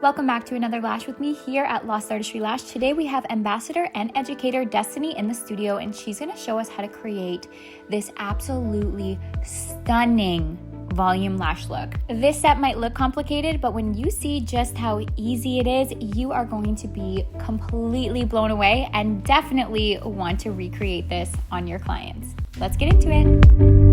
Welcome back to another Lash with me here at Artistry Lash. Today we have Ambassador and Educator Destiny in the studio, and she's going to show us how to create this absolutely stunning volume lash look. This set might look complicated, but when you see just how easy it is, you are going to be completely blown away and definitely want to recreate this on your clients. Let's get into it.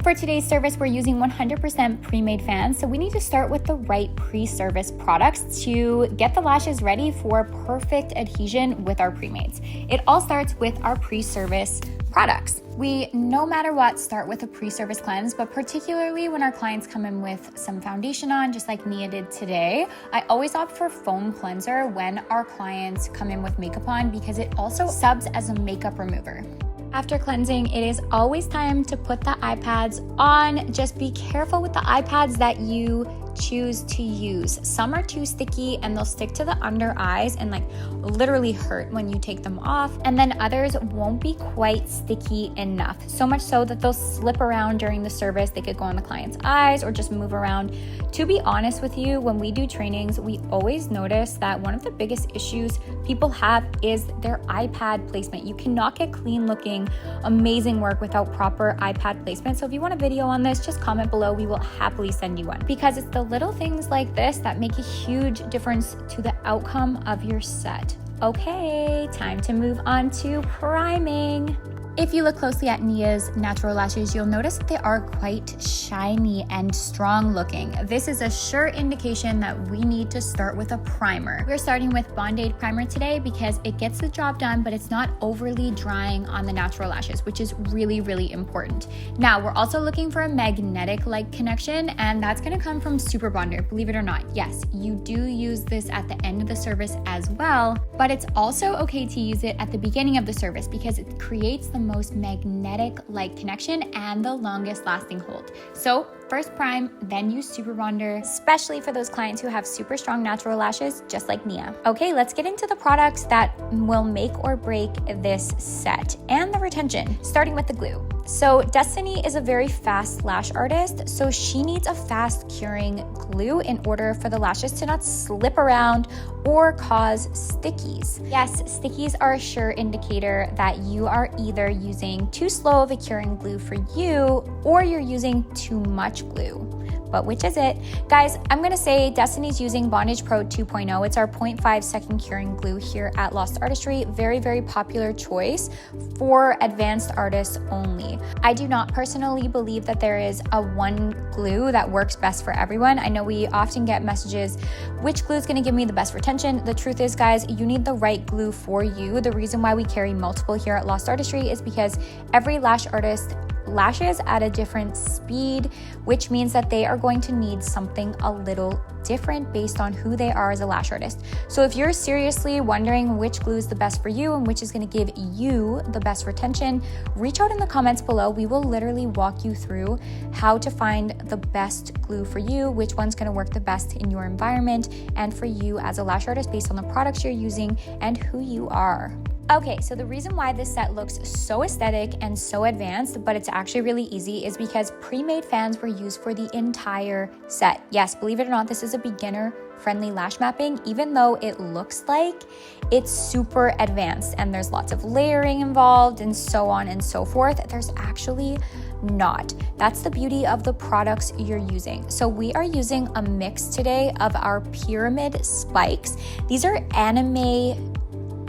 For today's service, we're using 100% pre-made fans, so we need to start with the right pre-service products to get the lashes ready for perfect adhesion with our pre-mades. It all starts with our pre-service products. We, no matter what, start with a pre-service cleanse, but particularly when our clients come in with some foundation on, just like Nia did today, I always opt for foam cleanser when our clients come in with makeup on because it also subs as a makeup remover. After cleansing, it is always time to put the eye pads on. Just be careful with the eye pads that you choose to use. Some are too sticky and they'll stick to the under eyes and like literally hurt when you take them off. And then others won't be quite sticky enough. So much so that they'll slip around during the service. They could go on the client's eyes or just move around. To be honest with you, when we do trainings, we always notice that one of the biggest issues people have is their iPad placement. You cannot get clean looking, amazing work without proper iPad placement. So if you want a video on this, just comment below. We will happily send you one because it's the little things like this that make a huge difference to the outcome of your set. Okay, time to move on to priming. If you look closely at Nia's natural lashes, you'll notice that they are quite shiny and strong looking. This is a sure indication that we need to start with a primer. We're starting with Bond-Aid primer today because it gets the job done, but it's not overly drying on the natural lashes, which is really, really important. Now, we're also looking for a magnetic-like connection, and that's gonna come from Super Bonder, believe it or not. Yes, you do use this at the end of the service as well, but it's also okay to use it at the beginning of the service because it creates the most magnetic light connection and the longest lasting hold. So first prime, then use Super Bonder, especially for those clients who have super strong natural lashes, just like Nia. Okay, let's get into the products that will make or break this set and the retention, starting with the glue. So Destiny is a very fast lash artist, so she needs a fast curing glue in order for the lashes to not slip around or cause stickies. Yes, stickies are a sure indicator that you are either using too slow of a curing glue for you or you're using too much glue. But which is it? Guys, I'm gonna say Destiny's using Bondage Pro 2.0. It's our 0.5 second curing glue here at Lost Artistry. Very, very popular choice for advanced artists only. I do not personally believe that there is a one glue that works best for everyone. I know we often get messages, which glue is gonna give me the best retention? The truth is, guys, you need the right glue for you. The reason why we carry multiple here at Lost Artistry is because every lash artist lashes at a different speed, which means that they are going to need something a little different based on who they are as a lash artist. So if you're seriously wondering which glue is the best for you and which is going to give you the best retention, reach out in the comments below. We will literally walk you through how to find the best glue for you, which one's going to work the best in your environment and for you as a lash artist based on the products you're using and who you are. Okay, so the reason why this set looks so aesthetic and so advanced, but it's actually really easy, is because pre-made fans were used for the entire set. Yes, believe it or not, this is a beginner-friendly lash mapping, even though it looks like it's super advanced and there's lots of layering involved and so on and so forth. There's actually not. That's the beauty of the products you're using. So we are using a mix today of our pyramid spikes. These are anime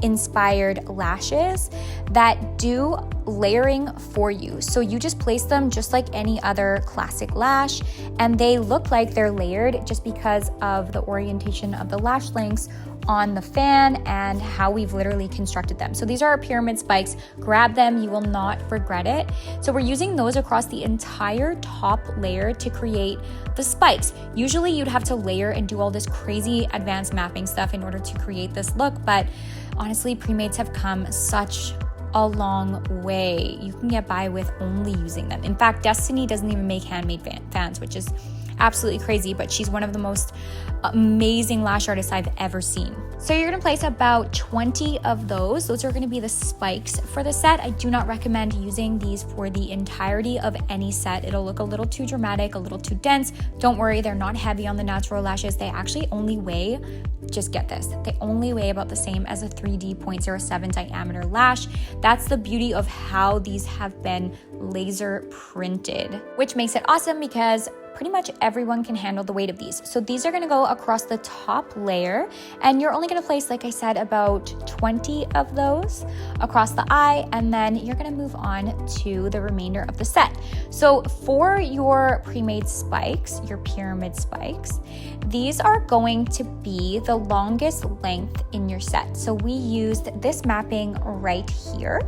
inspired lashes that do layering for you. So you just place them just like any other classic lash, and they look like they're layered just because of the orientation of the lash lengths on the fan and how we've literally constructed them. So these are our pyramid spikes. Grab them, you will not regret it. So we're using those across the entire top layer to create the spikes. Usually you'd have to layer and do all this crazy advanced mapping stuff in order to create this look, but honestly, pre-mades have come such a long way. You can get by with only using them. In fact, Destiny doesn't even make handmade fans, which is absolutely crazy, but she's one of the most amazing lash artists I've ever seen. So you're gonna place about 20 of those. Those are gonna be the spikes for the set. I do not recommend using these for the entirety of any set. It'll look a little too dramatic, a little too dense. Don't worry, they're not heavy on the natural lashes. They actually only weigh, just get this, they only weigh about the same as a 3D 0.07 diameter lash. That's the beauty of how these have been laser printed, which makes it awesome because pretty much everyone can handle the weight of these. So these are gonna go across the top layer, and you're only gonna place, like I said, about 20 of those across the eye, and then you're gonna move on to the remainder of the set. So for your pre-made spikes, your pyramid spikes, these are going to be the longest length in your set. So we used this mapping right here.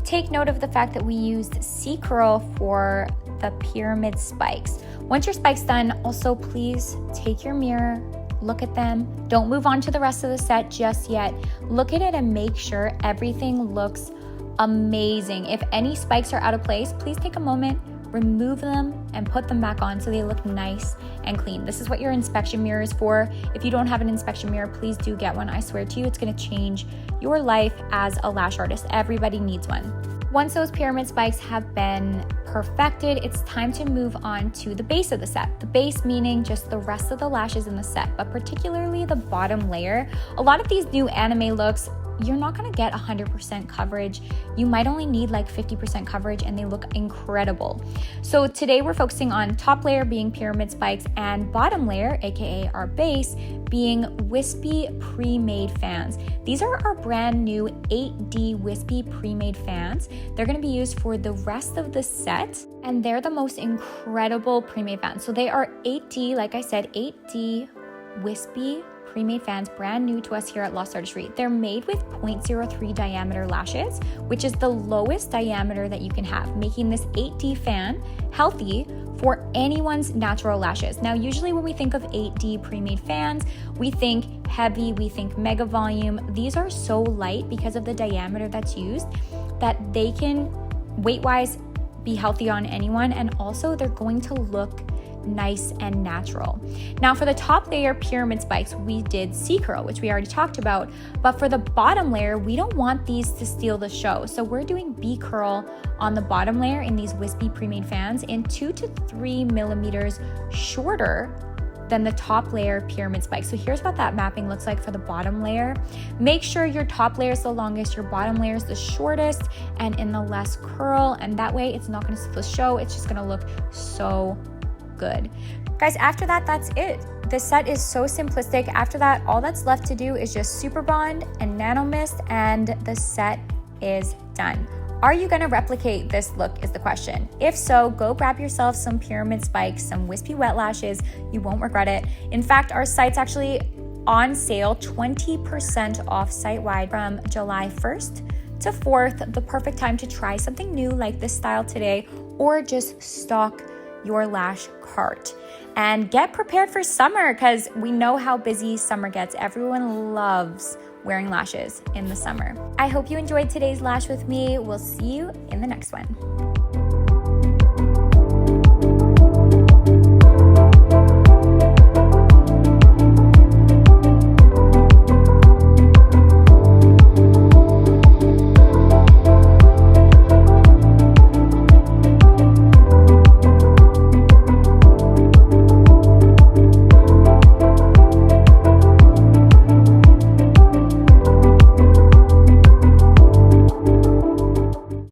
Take note of the fact that we used C-curl for the pyramid spikes. Once your spike's done, also please take your mirror, look at them. Don't move on to the rest of the set just yet. Look at it and make sure everything looks amazing. If any spikes are out of place, please take a moment, remove them, and put them back on so they look nice and clean. This is what your inspection mirror is for. If you don't have an inspection mirror, please do get one. I swear to you, it's gonna change your life as a lash artist. Everybody needs one. Once those pyramid spikes have been perfected, it's time to move on to the base of the set. The base meaning just the rest of the lashes in the set, but particularly the bottom layer. A lot of these new anime looks, you're not gonna get 100% coverage. You might only need like 50% coverage and they look incredible. So today we're focusing on top layer being pyramid spikes and bottom layer, AKA our base, being wispy pre-made fans. These are our brand new 8D wispy pre-made fans. They're gonna be used for the rest of the set, and they're the most incredible pre-made fans. So they are 8D, like I said, 8D wispy pre-made fans, brand new to us here at Lost Artistry. They're made with 0.03 diameter lashes, which is the lowest diameter that you can have, making this 8D fan healthy for anyone's natural lashes. Now, usually when we think of 8D pre-made fans, we think heavy, we think mega volume. These are so light because of the diameter that's used that they can, weight-wise, be healthy on anyone, and also they're going to look nice and natural. Now for the top layer pyramid spikes, we did C-curl, which we already talked about, but for the bottom layer, we don't want these to steal the show. So we're doing B-curl on the bottom layer in these wispy pre-made fans in 2 to 3 millimeters shorter than the top layer pyramid spike. So here's what that mapping looks like for the bottom layer. Make sure your top layer is the longest, your bottom layer is the shortest, and in the less curl, and that way it's not gonna steal the show, it's just gonna look so good. Guys, after that, that's it. The set is so simplistic. After that, all that's left to do is just super bond and nano mist, and the set is done. Are you gonna replicate this look is the question. If so, go grab yourself some pyramid spikes, some wispy wet lashes. You won't regret it. In fact, our site's actually on sale, 20% off site-wide from July 1st to 4th, the perfect time to try something new like this style today, or just stock your lash cart and get prepared for summer, because we know how busy summer gets. Everyone loves wearing lashes in the summer. I hope you enjoyed today's lash with me. We'll see you in the next one.